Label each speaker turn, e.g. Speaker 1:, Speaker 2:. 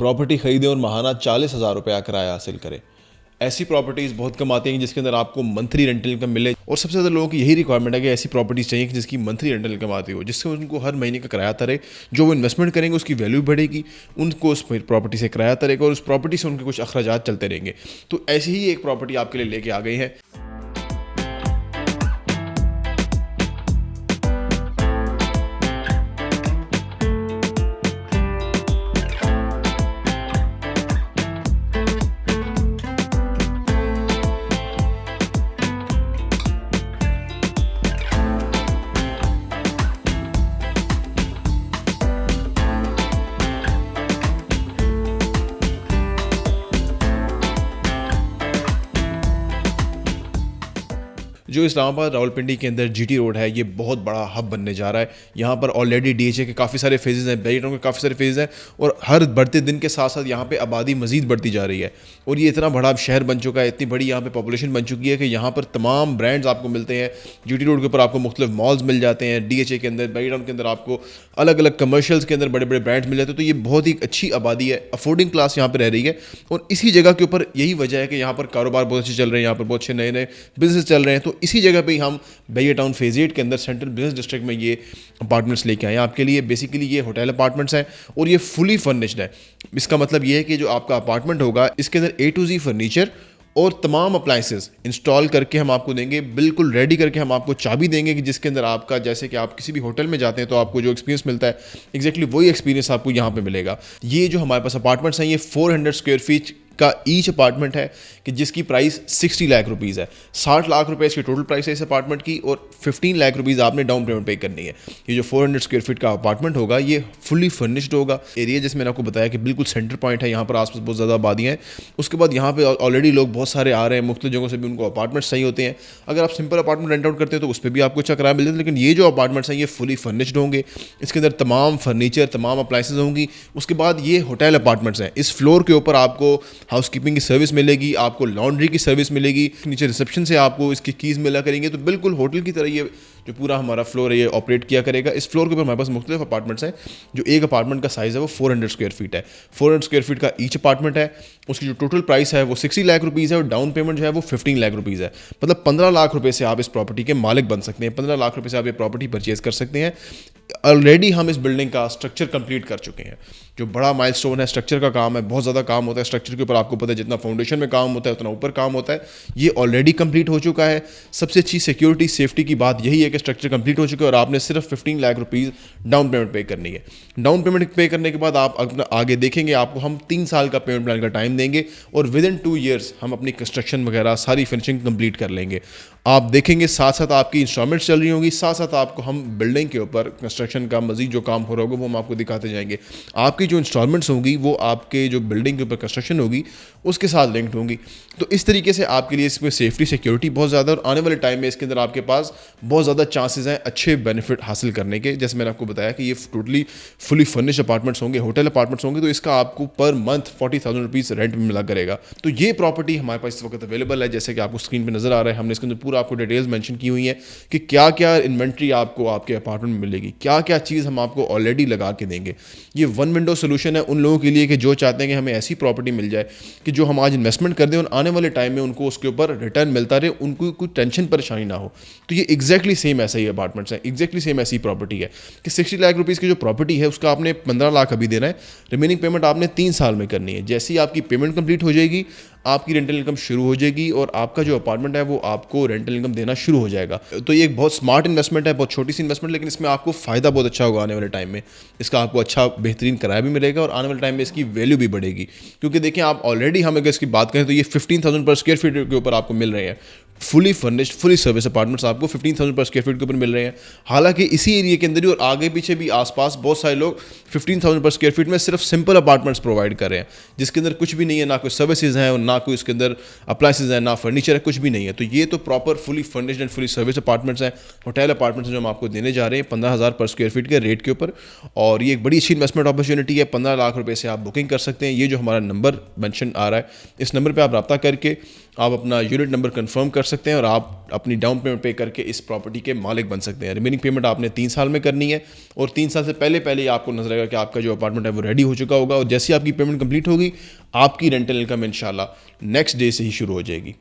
Speaker 1: Property खरीदें और माहाना 40,000 रुपये का किराया हासिल करें। ऐसी प्रॉपर्टीज़ बहुत कम आती हैं जिसके अंदर आपको मंथली रेंटल इनकम मिले, और सबसे ज़्यादा लोगों की यही रिक्वायरमेंट है कि ऐसी प्रॉपर्टीज़ चाहिए कि जिसकी मंथली रेंटल इनकम आती हो, जिससे उनको हर महीने का किराया आता रहे। जो वो इन्वेस्टमेंट करेंगे उसकी वैल्यू बढ़ेगी, उनको उस प्रॉपर्टी से किराया आता रहेगा और उस प्रॉपर्टी से उनके कुछ अखराजात चलते रहेंगे। तो ऐसी ही एक प्रॉपर्टी आपके लिए लेके आ गई है। जो इस्लामाबाद रावलपिंडी के अंदर जीटी रोड है, ये बहुत बड़ा हब बनने जा रहा है। यहाँ पर ऑलरेडी डीएचए के काफ़ी सारे फेजेज़ हैं, बैरी टाउन के काफ़ी सारे फेजेज़ हैं, और हर बढ़ते दिन के साथ साथ यहाँ पे आबादी मज़ीद बढ़ती जा रही है। और ये इतना बड़ा शहर बन चुका है, इतनी बड़ी यहाँ पे पॉपुलेशन बन चुकी है कि यहाँ पर तमाम ब्रांड्स आपको मिलते हैं। जीटी रोड के ऊपर आपको मुख्तलिफ मॉल्स मिल जाते हैं, डीएचए के अंदर, बैरी टाउन के अंदर आपको अलग अलग कमर्शियल्स के अंदर बड़े बड़े ब्रांड्स मिल जाते हैं। तो ये बहुत ही अच्छी आबादी है, अफोर्डिंग क्लास यहाँ पर रह रही है। और इसी जगह के ऊपर यही वजह है कि यहाँ पर कारोबार बहुत अच्छे चल रहे हैं, यहाँ पर बहुत अच्छे नए नए बिजनेस चल रहे हैं। तो इसी जगह पर हम बैरिया टाउन फेज 8 के अंदर सेंट्रल बिजनेस डिस्ट्रिक्ट में ये अपार्टमेंट्स लेके आए हैं आपके लिए। बेसिकली ये होटल अपार्टमेंट्स हैं और ये फुली फर्निश्ड है। इसका मतलब ये है कि जो आपका अपार्टमेंट होगा इसके अंदर A to Z फर्नीचर और तमाम अप्लाइंसेस इंस्टॉल करके हम आपको देंगे, बिल्कुल रेडी करके हम आपको चाबी देंगे कि जिसके अंदर आपका, जैसे कि आप किसी भी होटल में जाते हैं तो आपको जो एक्सपीरियंस मिलता है एग्जैक्टली वही एक्सपीरियंस आपको यहाँ पे मिलेगा। ये जो हमारे पास अपार्टमेंट्स हैं ये 400 स्क्वायर फीट का ईच अपार्टमेंट है कि जिसकी प्राइस 60 लाख रुपीज़ है। 60 लाख रुपए इसकी टोटल प्राइस है इस अपार्टमेंट की, और 15 लाख रुपीज़ आपने डाउन पेमेंट पे करनी है। ये जो 400 स्क्वायर फीट का अपार्टमेंट होगा ये फुली फर्निश्ड होगा। एरिया जैसे मैंने आपको बताया कि बिल्कुल सेंटर पॉइंट है, यहाँ पर आसपास बहुत ज़्यादा आबादियाँ हैं। उसके बाद यहाँ पे ऑलरेडी लोग बहुत सारे आ रहे हैं, मुख्तलिफ जगहों से भी उनको अपार्टमेंट सही होते हैं। अगर आप सिंपल अपार्टमेंट रेंट आउट करते हैं तो उस पर भी आपको अच्छा किराया मिल जाता है, लेकिन ये जो अपार्टमेंट्स हैं ये फुली फर्निश्ड होंगे। इसके अंदर तमाम फर्नीचर, तमाम अप्लाइंसेज होंगी। उसके बाद ये होटल अपार्टमेंट्स हैं। इस फ्लोर के ऊपर आपको हाउस कीपिंग की सर्विस मिलेगी, आपको लॉन्ड्री की सर्विस मिलेगी, नीचे रिसेप्शन से आपको इसकी कीज़ मिला करेंगे। तो बिल्कुल होटल की तरह ये जो पूरा हमारा फ्लोर है ये ऑपरेट किया करेगा। इस फ्लोर के ऊपर हमारे पास मुख्तलिफ अपार्टमेंट्स हैं। जो एक अपार्टमेंट का साइज़ है वो 400 स्क्वायर फीट है। 400 स्क्वायर फीट का ईच अपार्टमेंट है। उसकी जो टोटल प्राइस है वो 60 लाख रुपीज़ है और डाउन पेमेंट जो है वो 15 लाख रुपीज़ है। मतलब 15 लाख रुपए से आप इस प्रॉपर्टी के मालिक बन सकते हैं। 15 लाख रुपए से आप ये प्रॉपर्टी परचेज कर सकते हैं। ऑलरेडी हम इस बिल्डिंग का स्ट्रक्चर कंप्लीट कर चुके हैं। जो बड़ा माइलस्टोन है, स्ट्रक्चर का काम है, बहुत ज़्यादा काम होता है स्ट्रक्चर के ऊपर। आपको पता है जितना फाउंडेशन में काम होता है उतना ऊपर काम होता है। ये ऑलरेडी कंप्लीट हो चुका है। सबसे अच्छी सिक्योरिटी, सेफ्टी की बात यही है कि स्ट्रक्चर कंप्लीट हो चुका है और आपने सिर्फ 15 लाख रुपीज़ डाउन पेमेंट पे करनी है। डाउन पेमेंट पे करने के बाद आप अपना आगे देखेंगे, आपको हम 3 साल का पेमेंट प्लान का टाइम देंगे और विद इन 2 ईयर्स हम अपनी कंस्ट्रक्शन वगैरह सारी फिनिशिंग कंप्लीट कर लेंगे। आप देखेंगे साथ साथ आपकी इंस्टॉलमेंट्स चल रही होंगी, साथ साथ आपको हम बिल्डिंग के ऊपर कंस्ट्रक्शन का मजीद जो काम हो रहा होगा वो हम आपको दिखाते जाएंगे। आपकी जो इंस्टॉलमेंट्स होंगी वो आपके जो बिल्डिंग के ऊपर कंस्ट्रक्शन होगी उसके साथ लिंक्ड होंगी। तो इस तरीके से आपके लिए इसमें सेफ्टी, सिक्योरिटी बहुत ज़्यादा, और आने वाले टाइम में इसके अंदर आपके पास बहुत ज़्यादा चांसेस हैं अच्छे बेनिफिट हासिल करने के। जैसे मैंने आपको बताया कि ये टोटली फुली फर्निश अपार्टमेंट्स होंगे, होटल अपार्टमेंट्स होंगे, तो इसका आपको पर मंथ 40,000 रुपीज़ रेंट में मिला करेगा। तो ये प्रॉपर्टी हमारे पास इस वक्त अवेलेबल है, जैसे कि आपको स्क्रीन पर नजर आ रहा है। हमने इसके अंदर पूरा आपको डिटेल्स मेंशन की हुई है कि क्या क्या इन्वेंट्री आपको आपके अपार्टमेंट में मिलेगी, क्या क्या चीज़ हम आपको ऑलरेडी लगा के देंगे। ये वन विंडो सोल्यूशन है उन लोगों के लिए कि जो चाहते हैं कि हमें ऐसी प्रॉपर्टी मिल जाए कि जो हम आज इन्वेस्टमेंट कर दें और आने वाले टाइम में उनको उसके ऊपर रिटर्न मिलता रहे, उनको कोई टेंशन परेशानी ना हो। तो ये एग्जैक्टली सेम ऐसा ही अपार्टमेंट्स है, एग्जैक्टली सेम ऐसी प्रॉपर्टी है कि 60 लाख रुपीज़ की जो प्रॉपर्टी है उसका आपने 15 लाख अभी देना है, रिमेनिंग पेमेंट आपने 3 साल में करनी है। जैसे ही आपकी पेमेंट कंप्लीट हो जाएगी आपकी रेंटल इनकम शुरू हो जाएगी और आपका जो अपार्टमेंट है वो आपको रेंटल इनकम देना शुरू हो जाएगा। तो ये एक बहुत स्मार्ट इन्वेस्टमेंट है, बहुत छोटी सी इन्वेस्टमेंट, लेकिन इसमें आपको फ़ायदा बहुत अच्छा होगा आने वाले टाइम में। इसका आपको अच्छा बेहतरीन किराया भी मिलेगा और आने वाले टाइम में इसकी वैल्यू भी बढ़ेगी। क्योंकि देखें, आप ऑलरेडी हम अगर इसकी बात करें तो ये 15,000 पर स्क्वायर फीट के ऊपर आपको मिल रहे हैं। Fully furnished, fully service apartments आपको 15,000 पर स्क्वायर फीट के ऊपर मिल रहे हैं। हालांकि इसी एरिया के अंदर ही और आगे पीछे भी आसपास बहुत सारे लोग 15,000 पर स्क्वायर फीट में सिर्फ सिंपल अपार्टमेंट्स प्रोवाइड कर रहे हैं, जिसके अंदर कुछ भी नहीं है, ना कोई सर्विसेज हैं और ना कोई इसके अंदर अप्लाइंसेज हैं, ना फर्नीचर है, कुछ भी नहीं है। तो ये तो proper fully furnished and fully service apartments हैं, होटल अपार्टमेंट्स हैं, जो हम आपको देने जा रहे हैं 15,000 पर स्क्वायर फीट के रेट के ऊपर। और ये एक बड़ी अच्छी इन्वेस्टमेंट अपॉर्चुनिटी है। 15 लाख रुपए से आप बुकिंग कर सकते हैं। ये जो हमारा नंबर मेंशन आ रहा है, इस नंबर पर आप रब्ता करके आप अपना यूनिट नंबर कंफर्म कर सकते हैं और आप अपनी डाउन पेमेंट पे करके इस प्रॉपर्टी के मालिक बन सकते हैं। रिमेनिंग पेमेंट आपने 3 साल में करनी है और 3 साल से पहले पहले ही आपको नजर आएगा कि आपका जो अपार्टमेंट है वो रेडी हो चुका होगा और जैसे ही आपकी पेमेंट कंप्लीट होगी आपकी रेंटल इनकम इंशाल्लाह नेक्स्ट डे से ही शुरू हो जाएगी।